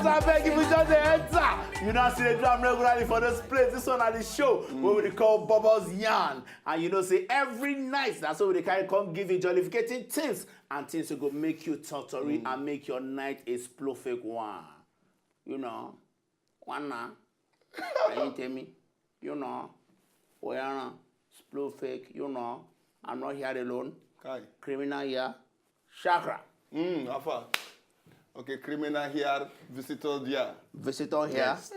I beg if you just enter. You know, see the drum regularly for this place. This one at the show where we call BOBOS Yarn. And you know, say every night, that's what they can come give you jollificating tips and things to go make you tori and make your night a splofake one. You know, one now. You tell me, you know, we are splofake, you know, I'm not here alone. Kai. Criminal here, Chakra. Alpha. Okay, criminal here, visitor there. Visitor here. Yes.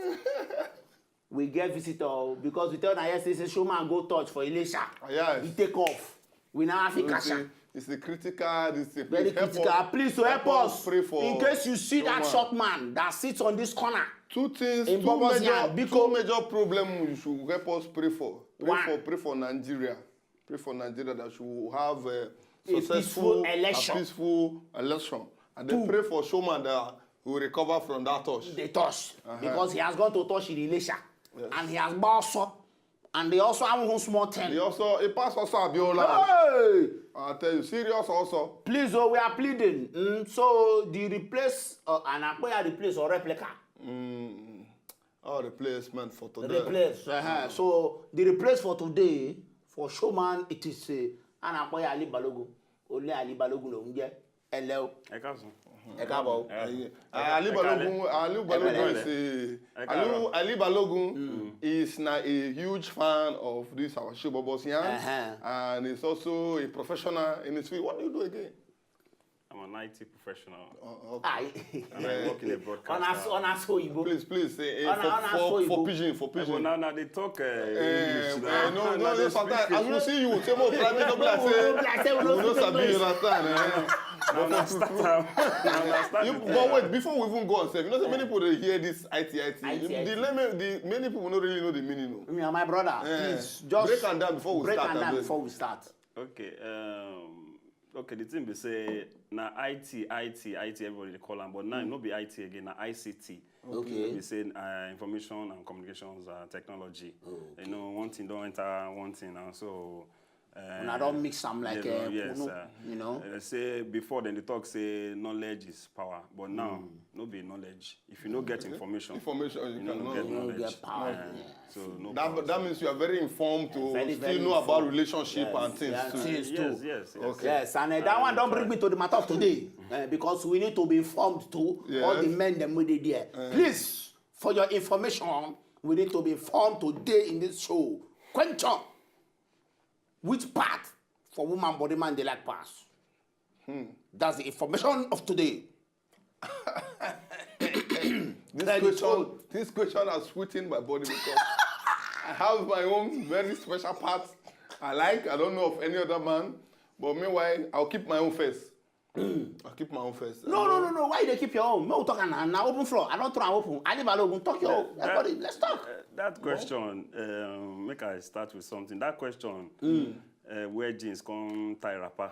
We get visitor because we tell Naya say showman go touch for Elisha. Yes. He take off. We now have a cash. It's the critical. Very critical. Please to help us. Pray for in case you see showman. that short man that sits on this corner. Two things, in two major problems you should help us pray for. Pray for Nigeria. Pray for Nigeria that should have a successful peaceful election. And then pray for showman that will recover from that touch. The touch. Because he has gone to touch in Elisha. Yes. And he has also. And they also have one small thing. He passed also Abiola. Hey! I tell you, serious also. Please, we are pleading. So the replace and I replace or replica. Replacement for today. Replace. So the replace for today for showman it is and Ali Balogun. Only Ali Balogun lo nje. Hello. Ali Balogun is now a huge fan of this our show BOBOS Yarn, and he's also a professional in his field. What do you do again? I'm an IT professional. Okay. And I work in a broadcast. Please, for pidgin. Now they talk English. No, sometimes I will see you. Say more private, don't say. You know, Sabi, you understand. But wait, before we even go on, you know, so many people they hear this IT. Many people don't really know the meaning. Me and my brother, please just break and down before we start. Okay. Okay, the thing be say now IT, everybody they call them, but now not be IT again, now ICT. Okay. We say information and communications technology. Okay. You know, one thing don't enter one thing now, so. And I don't mix them like you know. They say before then they talk say knowledge is power, but now no be knowledge. If you don't get information, you don't get power. So no that means you are very informed to still know about relationship and things too. Yes. Okay. Yes, and that one don't bring me to the matter of today because we need to be informed too. All the men them with there. Please, for your information, we need to be informed today in this show. Question. Which part for woman body man they like pass? That's the information of today. This question has sweetened my body because I have my own very special parts I like. I don't know of any other man, but meanwhile I'll keep my own first. I'll keep my own first. No. Why you keep your own? No talk now open floor. I don't try open. I leave alone. Talk your own. Everybody, let's talk. That question, make I start with something. That question, where jeans come tie wrapper?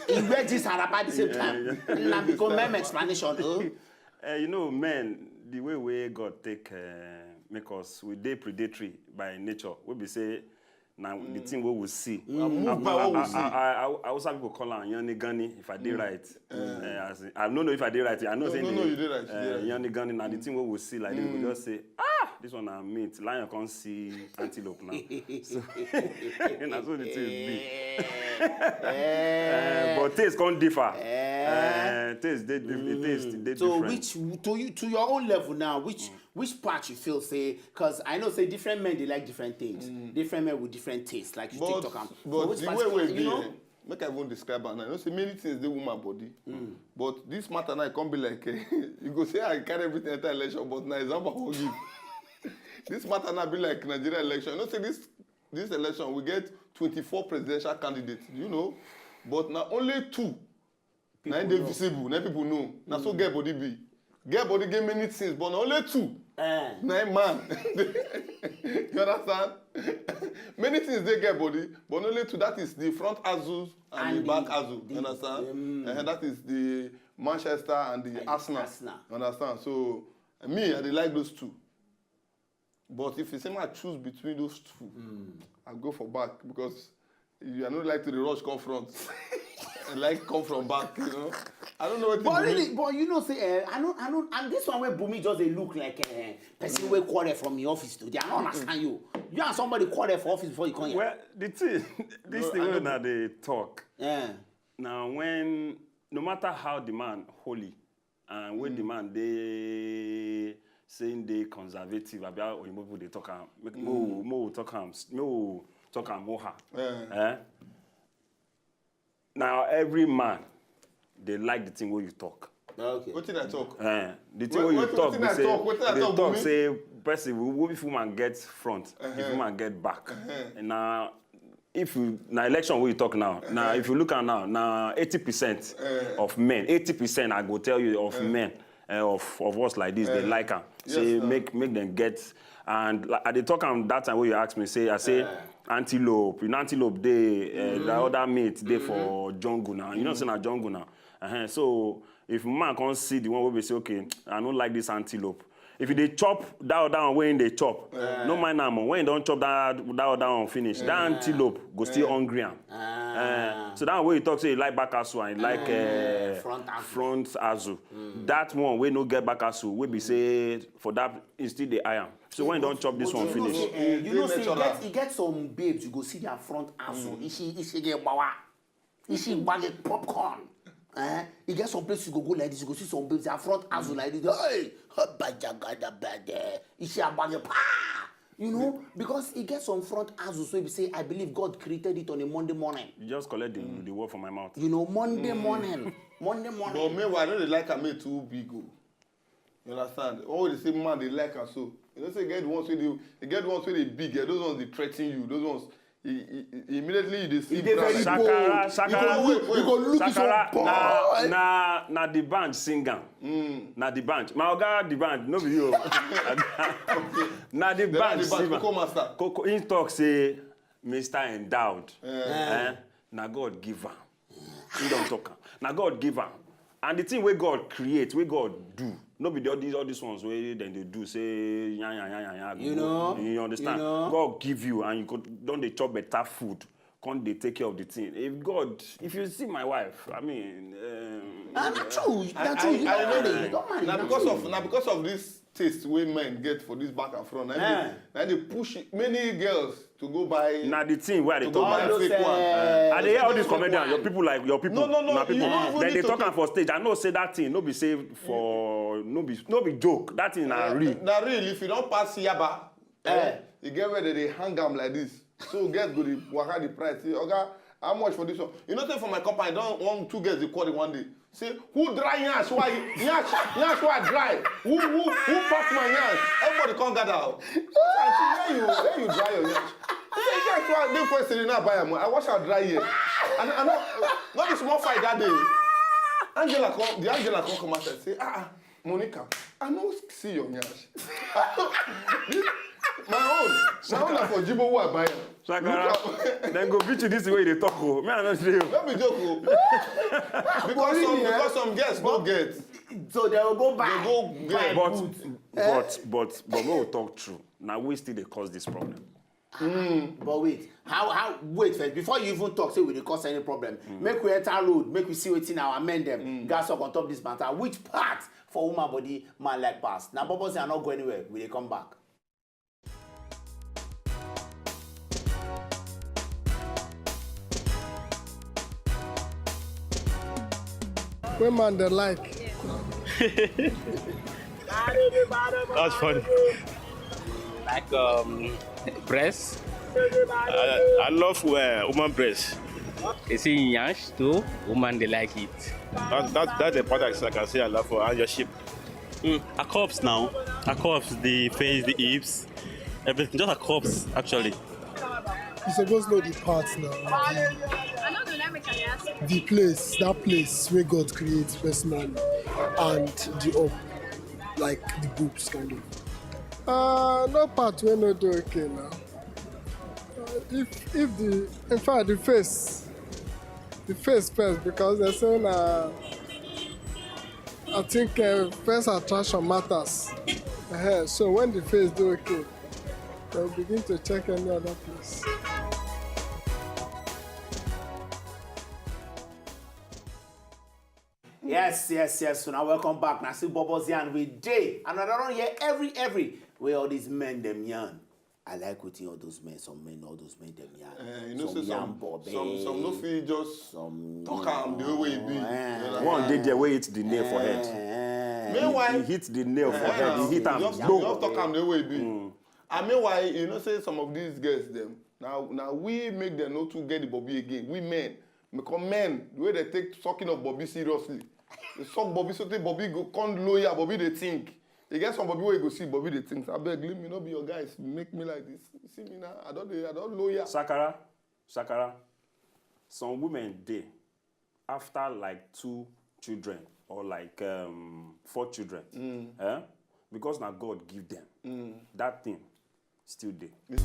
In where jeans and wrapper at the same time. Now become meme explanation. You know, men, the way God take make us, we dey predatory by nature. We be say. Now the thing we will see. I also people call on Yanni Gani if I did right. I don't know if I did right. I know saying you did right. Yanni Gani. Now the thing we will see like they will just say, this one I meet. Lion can't see antelope now. So that's what the thing be. But taste can't differ. Taste they different. So to your own level now, which part you feel say, because I know say different men they like different things. Different men with different tastes, like you TikTok and but the way you know, make I won't describe it now. You know, say many things they woman body. But this matter now it can't be like you go say I carry everything enter election, but now example I will give. This matter now be like Nigeria election. You know, say this election we get 24 presidential candidates, you know, but now only 2 now they visible, now people know. Now so get body be. Get body get many things, but only 2. 9 man. You understand? Many things they get body, but only 2. That is the front Azus and the back Azu. You understand? And that is the Manchester and the Arsenal. You understand? So me, I like those 2. But if you say I choose between those 2, I'll go for back because you are not like to the rush confront. like come from back, you know. I don't know what But really, but you know, say, I know, and this one where Bumi just they look like a person where quarter from the office to. They don't understand you. You and somebody quarter for office before you come here. Well, the thing, this thing when they talk. Yeah. Now, when no matter how the man holy, and when the man they saying they conservative about or people they talk more talk moha. Now every man they like the thing where you talk. Okay. What did I talk? The thing where you talk, they talk say person if woman gets front, if woman get back. And now if you now election where you talk now, now if you look at now 80% of men, 80% I go tell you of men of us like this, they like them. Say make them get, and I they talk on that time where you ask me, I say antelope, antelope they the other meat they for jungle now. You know say na jungle now. So if man can't see the one where we say okay, I don't like this antelope. If they chop that one when they chop, no mind now. When you don't chop that one finish, that antelope go still hungry. So that way you talk say you like back asu and you like front azu. That one we no get back asu. We be say for that instead the iron. So when you don't chop this one finish, you know say you get some babes you go see their front azu. Ishi get bawa, ishi bag popcorn. You get some place you go like this, you go see some babes their front azu like this. Hey. You know, because he gets some front azu, so he say, I believe God created it on a Monday morning. You just collect the word from my mouth. You know, Monday morning. But meanwhile, I know they like a made too big. You understand? All the same man they like her so. You know, say you get the ones where they big, those ones they threaten you, those ones. Immediately they see Shakara, you go look na the band singer. Na the band. My oga the band, no be you. Na the band singer. Coco in talk say Mr. Endowed. Na God give am. He don't talk. Na God give am. And the thing where God create, where God do. No be all these ones where then they do say you know, you understand? You know? God give you and you don't they chop better food. Can't they take care of the thing? If you see my wife, I mean, that's true. That's true. Because of this taste where men get for this back and front, and they push many girls to go buy. Now the thing where they talk about fake one. And they hear all these comedians, your people. No, people. Then they talking for stage. I know say that thing, no be say for no be joke. That thing na real. Na real. If you don't pass Yaba, you get where they hang them like this. So girls go to work the price. Say, okay, how much for this one? You know, say for my company, I don't want two girls to call it one day. Say, who dry yash? Why dry? Who pack my yash? Everybody can't gather out. Where you dry your yash? Say, why they first say now buy them. I wash out dry here. And I know what is small fight that day. The Angela come and say, Monica, I don't see your yash. My own for Jibo who I buy. Shakara, then go beat you this way they talk. Me I not say. Let me joke. Because some girls don't get. So they will go back. But we will talk true. Now we still they cause this problem. But wait, wait first before you even talk say we dey cause any problem. Make we enter road, make we see what's in our amend them. Gas up on top this matter. Which part for woman body man like pass? Now BOBOS are not go anywhere. We dey come back. When man they like. That's funny. Like breast. I love woman breast. You see yansh too. Woman they like it. That's the part I can say I love for and your shape. A corpse now. A corpse, the face, the hips, everything. Just a corpse actually. You supposed to know the parts now. The place, that place where God creates personally, and the up, like the boobs kind of. No part where no do okay now. In fact the face first because they're saying I think first attraction matters. So when the face do okay, they'll begin to check any other place. Yes. So now welcome back. Now see Bobos yarn with Jay. And I don't hear every where all these men them yarn. I like quoting all those men. Some men, all those men them yarn. You know, some say yarn Bobby. some no feel just Some talk am the way it be. One day there where hit the nail for head. Meanwhile, He hit the nail for head. He hit him. just talk am the way it be. And meanwhile, you know, say some of these girls them now we make them not to get the Bobby again. We men, because men the way they take sucking of Bobby seriously. They suck Bobby so they Bobby go can't lawyer Bobby they think. You get some Bobby where you go see Bobby they think. I beg, let me not be your guys. Make me like this. See me now. I don't lawyer. Sakara. Some women they after like 2 children or like 4 children. Because now God give them that thing still there.